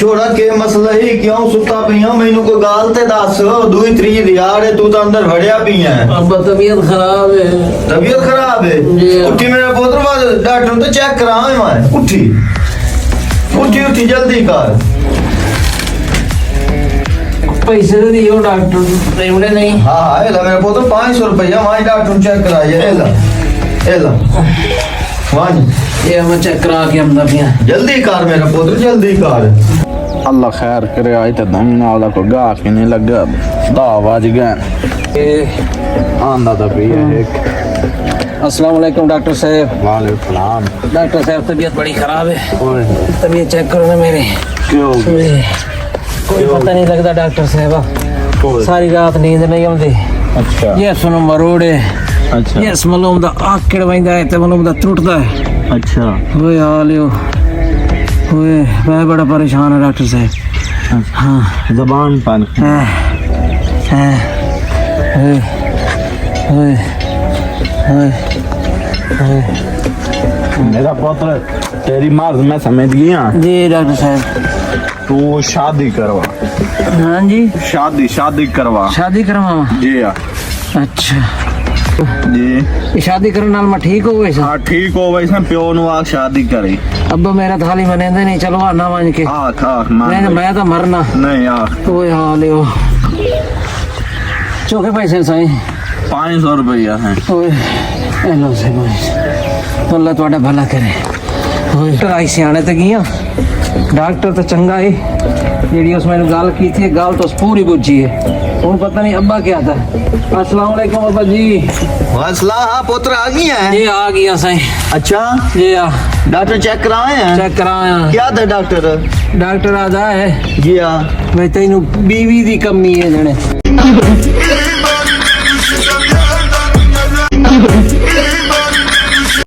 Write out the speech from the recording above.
छोड़ा के मसला ही क्यों सुता पिया मैनू कोई गाल ते दस दूई त्री दिहाड़ है तू तो अंदर भड़िया पिया है अब्बा तबीयत खराब है। तबीयत खराब है उठी मेरा पुत्र बाद डॉक्टर तो चेक करावे मैं उठी उठी उठी जल्दी कर पैसे तो दियो डॉक्टर पेमड़े नहीं। हाँ हाँ एला मेरा पुत्र 500 रुपया वहाँ डॉक्टर चेक कराइए एला वहाँ ये हम चेक करा के हम दबिया जल्दी कर मेरा पुत्र जल्दी कर अल्लाह खैर करे आज तो दम नाल को गा के नहीं लगा दा आवाज गए आंदा तो भी है एक अस्सलाम वालेकुम डॉक्टर साहब। वालेकुम सलाम। डॉक्टर साहब तबीयत बड़ी खराब है। और तबीयत चेक करो ना मेरे। क्यों कोई पता नहीं लगता डॉक्टर साहब सारी रात नींद नहीं आती। अच्छा ये सुनो मरोड़े अच्छा ये मलोम दा आकड़ वंदा है ते मलोम दा टूटदा है। अच्छा ओए हालियो ओए मैं बड़ा परेशान हूं डॉक्टर साहब। हाँ जबान पान मेरा पुत्र तेरी मार्ग मैं समझ गया। जी डॉक्टर साहब। तू शादी करवा। हाँ जी शादी करवा। शादी करवावा जी हाँ अच्छा जी ये शादी करने नाल मैं ठीक हो गई हाँ ठीक हो वैसे प्यो नु आग शादी करी। अब्बा मेरा थाली मनेंदे नहीं चलो आना मान के आख आख मान मैं तो मरना नहीं आख ओए हालियो चौके पैसे सही 500 रुपया है। ओए हेलो से भाई अल्लाह ਤੁਹਾਡਾ भला करे। ओए आई सियाने ते गया डॉक्टर तो चंगा है जेडी उस मैंने गाल की थी गाल तो पूरी बुझी है वो पता नहीं अब्बा क्या था। अस्सलाम वालेकुम अब्बा जी। मसला हाँ पुत्र आ गई है ये आ गया सही। अच्छा ये आ डॉक्टर चेक कराए हैं चेक कराया क्या था डॉक्टर डॉक्टर आदा है जी हाँ मैं तेनू बीवी दी कमी है जने